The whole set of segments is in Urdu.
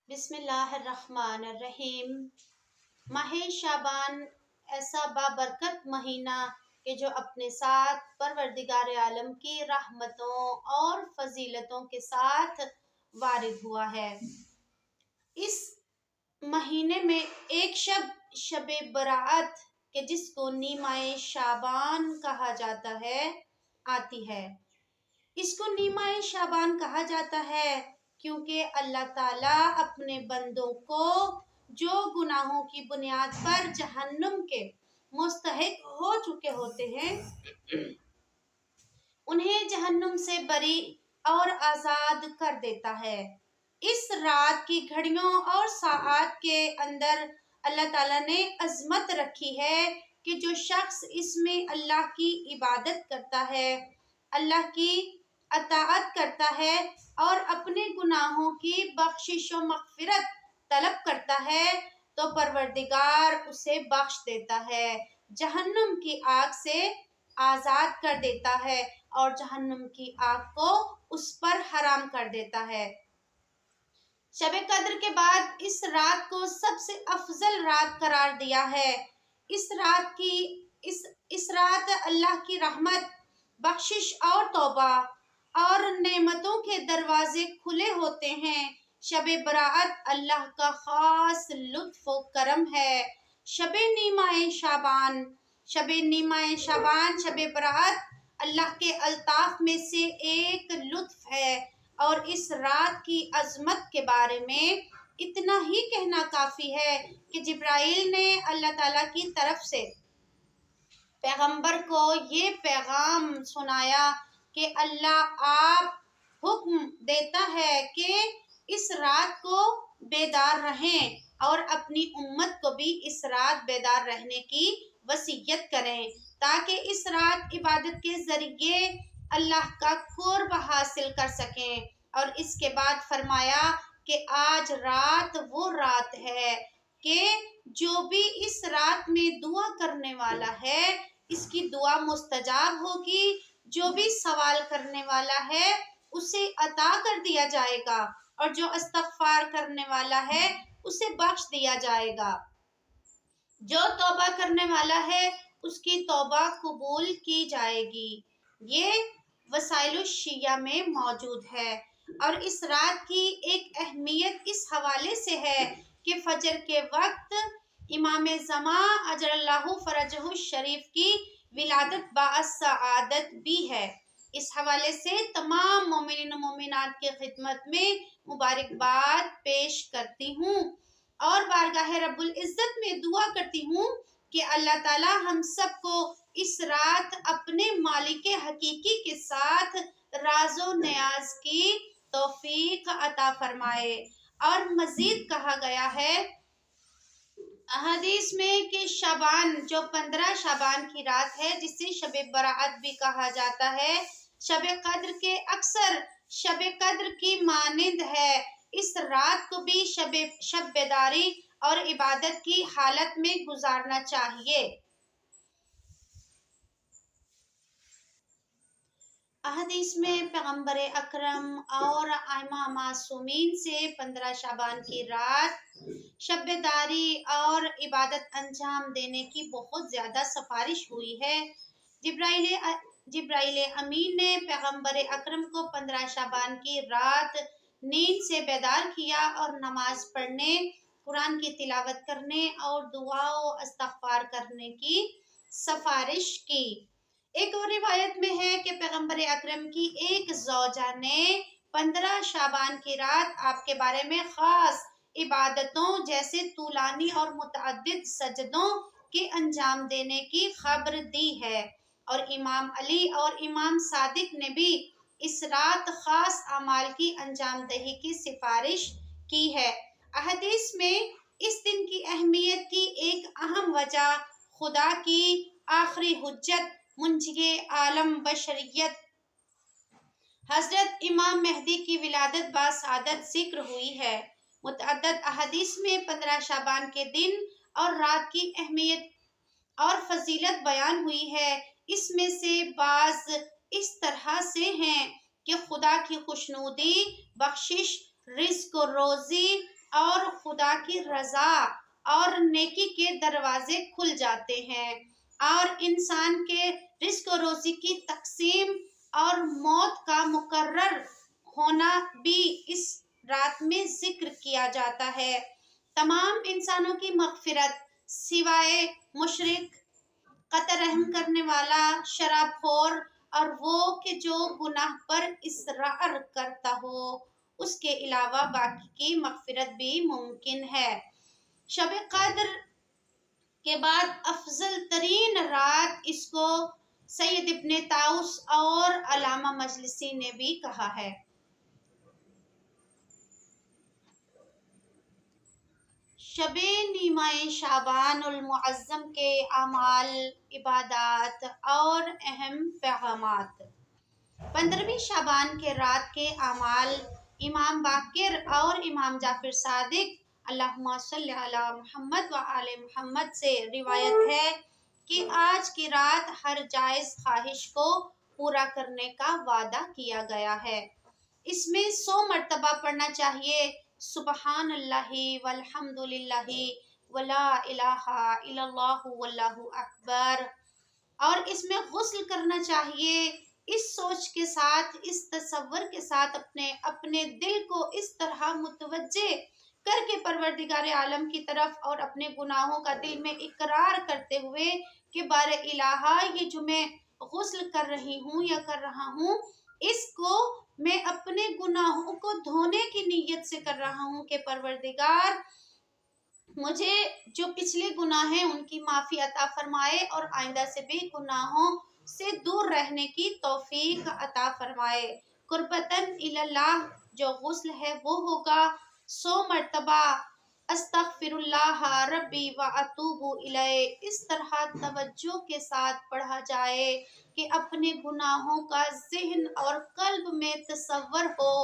بسم اللہ الرحمن الرحیم۔ ماہ شعبان ایسا بابرکت مہینہ کہ جو اپنے ساتھ پروردگار عالم کی رحمتوں اور فضیلتوں کے ساتھ وارد ہوا ہے۔ اس مہینے میں ایک شب برأت کہ جس کو نیمہ شعبان کہا جاتا ہے آتی ہے۔ اس کو نیمہ شعبان کہا جاتا ہے کیونکہ اللہ تعالیٰ اپنے بندوں کو جو گناہوں کی بنیاد پر جہنم کے مستحق ہو چکے ہوتے ہیں انہیں جہنم سے بری اور آزاد کر دیتا ہے۔ اس رات کی گھڑیوں اور ساعات کے اندر اللہ تعالیٰ نے عظمت رکھی ہے کہ جو شخص اس میں اللہ کی عبادت کرتا ہے، اللہ کی اطاعت کرتا ہے اور اپنے گناہوں کی بخشش و مغفرت طلب کرتا ہے تو پروردگار اسے بخش دیتا ہے، جہنم کی آگ سے آزاد کر دیتا ہے اور جہنم کی آگ کو اس پر حرام کر دیتا ہے۔ شب قدر کے بعد اس رات کو سب سے افضل رات قرار دیا ہے۔ اس رات اللہ کی رحمت، بخشش اور توبہ اور نعمتوں کے دروازے کھلے ہوتے ہیں۔ شب برأت اللہ کا خاص لطف و کرم ہے۔ شب نیمہ شعبان، شب برأت اللہ کے الطاف میں سے ایک لطف ہے اور اس رات کی عظمت کے بارے میں اتنا ہی کہنا کافی ہے کہ جبرائیل نے اللہ تعالیٰ کی طرف سے پیغمبر کو یہ پیغام سنایا کہ اللہ آپ حکم دیتا ہے کہ اس رات کو بیدار رہیں اور اپنی امت کو بھی اس رات بیدار رہنے کی وصیت کریں تاکہ اس رات عبادت کے ذریعے اللہ کا قرب حاصل کر سکیں۔ اور اس کے بعد فرمایا کہ آج رات وہ رات ہے کہ جو بھی اس رات میں دعا کرنے والا ہے اس کی دعا مستجاب ہوگی، جو بھی سوال کرنے والا ہے اسے عطا کر دیا جائے گا اور جو استغفار کرنے والا ہے اسے بخش دیا جائے گا، جو توبہ کرنے والا ہے اس کی توبہ قبول کی جائے گی۔ یہ وسائل الشیعہ میں موجود ہے اور اس رات کی ایک اہمیت اس حوالے سے ہے کہ فجر کے وقت امام زمان اجل اللہ فرجہ الشریف کی ولادت باعث سعادت بھی ہے۔ اس حوالے سے تمام مومنین و مومنات کی خدمت میں مبارکباد پیش کرتی ہوں اور بارگاہ رب العزت میں دعا کرتی ہوں کہ اللہ تعالی ہم سب کو اس رات اپنے مالک حقیقی کے ساتھ راز و نیاز کی توفیق عطا فرمائے۔ اور مزید کہا گیا ہے حدیث میں کہ شعبان جو 15 شعبان کی رات ہے جسے شب برأت بھی کہا جاتا ہے، شب قدر کے اکثر شب قدر کی مانند ہے۔ اس رات کو بھی شب بیداری اور عبادت کی حالت میں گزارنا چاہیے۔ احادیث میں پیغمبر اکرم اور ائمہ معصومین سے 15 شعبان کی رات شب بیداری اور عبادت انجام دینے کی بہت زیادہ سفارش ہوئی ہے۔ جبرائیل امین نے پیغمبر اکرم کو 15 شعبان کی رات نیند سے بیدار کیا اور نماز پڑھنے، قرآن کی تلاوت کرنے اور دعا و استغفار کرنے کی سفارش کی۔ ایک اور روایت میں ہے کہ پیغمبر اکرم کی ایک زوجہ نے 15 شعبان کی رات آپ کے بارے میں خاص عبادتوں جیسے طولانی اور متعدد سجدوں کے انجام دینے کی خبر دی ہے، اور امام علی اور امام صادق نے بھی اس رات خاص اعمال کی انجام دہی کی سفارش کی ہے۔ احادیث میں اس دن کی اہمیت کی ایک اہم وجہ خدا کی آخری حجت، منجی عالم بشریت حضرت امام مہدی کی ولادت بسعادت ذکر ہوئی ہے۔ متعدد احادیث میں 15 شعبان کے دن اور رات کی اہمیت اور فضیلت بیان ہوئی ہے۔ اس میں سے بعض اس طرح سے ہیں کہ خدا کی خوشنودی، بخشش، رزق و روزی اور خدا کی رضا اور نیکی کے دروازے کھل جاتے ہیں، اور انسان کے رزق و روزی کی تقسیم اور موت کا مقرر ہونا بھی اس رات میں ذکر کیا جاتا ہے۔ تمام انسانوں کی مغفرت سوائے مشرک، قطع رحم کرنے والا، شراب خور اور وہ کہ جو گناہ پر اصرار کرتا ہو، اس کے علاوہ باقی کی مغفرت بھی ممکن ہے۔ شب قدر کے بعد افضل ترین رات اس کو سید ابن طاؤس اور علامہ مجلسی نے بھی کہا ہے۔ شب نیمہ شعبان المعظم کے اعمال، عبادات اور اہم پیغامات۔ 15ویں شعبان کے رات کے اعمال، امام باقر اور امام جعفر صادق اللہم صلی علی محمد و آل محمد سے روایت ہے کہ آج کی رات ہر جائز خواہش کو پورا کرنے کا وعدہ کیا گیا ہے۔ اس میں 100 مرتبہ پڑھنا چاہیے، سبحان اللہ والحمد للہ ولا الہ الا اللہ واللہ اکبر، اور اس میں غسل کرنا چاہیے، اس سوچ کے ساتھ، اس تصور کے ساتھ اپنے دل کو اس طرح متوجہ کر کے پروردگار عالم کی طرف اور اپنے گناہوں کا دل میں اقرار کرتے ہوئے کہ بار الہ، یہ جو میں غسل کر رہی ہوں یا کر رہا ہوں، اس کو میں اپنے گناہوں کو دھونے کی نیت سے کر رہا ہوں کہ پروردگار مجھے جو پچھلے گناہ ہیں ان کی معافی عطا فرمائے اور آئندہ سے بھی گناہوں سے دور رہنے کی توفیق عطا فرمائے۔ قربتاً اللہ جو غسل ہے وہ ہوگا 100 مرتبہ استغفر اللہ ربی و اتوب الیہ، اس طرح توجہ کے ساتھ پڑھا جائے کہ اپنے گناہوں کا ذہن اور قلب میں تصور ہو،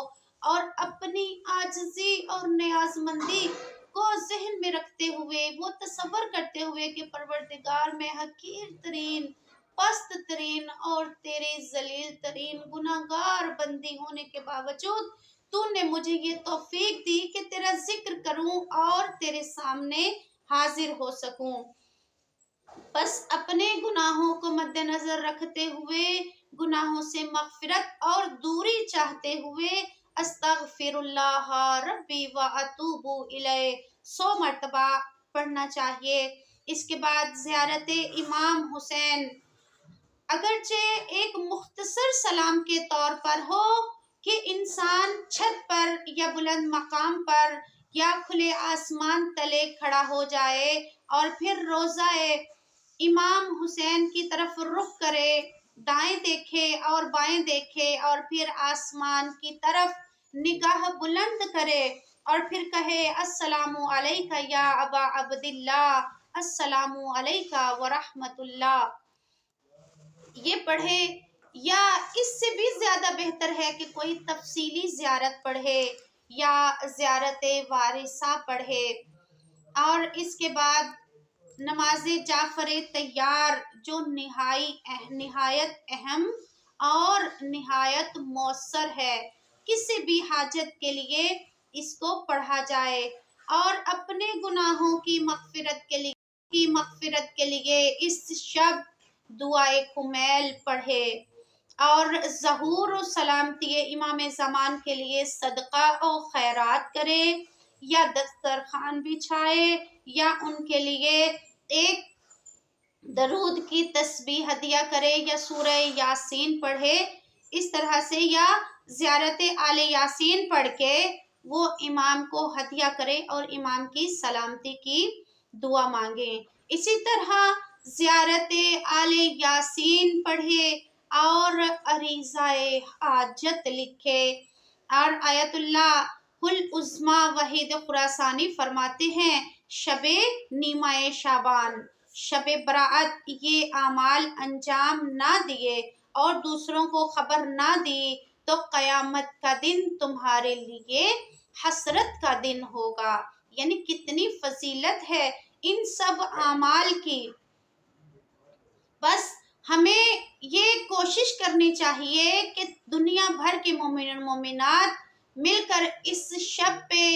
اور اپنی عاجزی اور نیاز مندی کو ذہن میں رکھتے ہوئے، وہ تصور کرتے ہوئے کہ پروردگار میں حقیر ترین، پست ترین اور تیرے ذلیل ترین گناہگار بندی ہونے کے باوجود تو نے مجھے یہ توفیق دی کہ تیرا ذکر کروں اور تیرے سامنے حاضر ہو سکوں۔ بس اپنے گناہوں کو مد نظر رکھتے ہوئے، گناہوں سے مغفرت اور دوری چاہتے ہوئے استغفر اللہ ربی و اتوب الیہ 100 مرتبہ پڑھنا چاہیے۔ اس کے بعد زیارت امام حسین، اگرچہ ایک مختصر سلام کے طور پر ہو کہ انسان چھت پر یا بلند مقام پر یا کھلے آسمان تلے کھڑا ہو جائے اور پھر روضہ امام حسین کی طرف رخ کرے، دائیں دیکھے اور بائیں دیکھے اور پھر آسمان کی طرف نگاہ بلند کرے اور پھر کہے السلام علیکہ یا ابا عبداللہ، السلام علیکہ ورحمۃ اللہ، یہ پڑھے، یا اس سے بھی زیادہ بہتر ہے کہ کوئی تفصیلی زیارت پڑھے یا زیارت وارثہ پڑھے۔ اور اس کے بعد نماز جعفر طیار جو نہایت اہم اور نہایت مؤثر ہے، کسی بھی حاجت کے لیے اس کو پڑھا جائے، اور اپنے گناہوں کی مغفرت کے لیے اس شب دعائے کمیل پڑھے، اور ظہور و سلامتی امام زمان کے لیے صدقہ و خیرات کرے، یا دسترخوان بچھائے، یا ان کے لیے ایک درود کی تسبیح ہدیہ کرے، یا سورہ یاسین پڑھے اس طرح سے، یا زیارت آل یاسین پڑھ کے وہ امام کو ہدیہ کرے اور امام کی سلامتی کی دعا مانگے۔ اسی طرح زیارت آل یاسین پڑھے اور عریضہ حاجت لکھے۔ اور آیت اللہ العظمی وحید خراسانی فرماتے ہیں شب نیمہ شعبان، شب برات یہ اعمال انجام نہ دیے اور دوسروں کو خبر نہ دی تو قیامت کا دن تمہارے لیے حسرت کا دن ہوگا۔ یعنی کتنی فضیلت ہے ان سب اعمال کی۔ بس ہمیں یہ کوشش کرنی چاہیے کہ دنیا بھر کے مومن اور مومنات مل کر اس شب پہ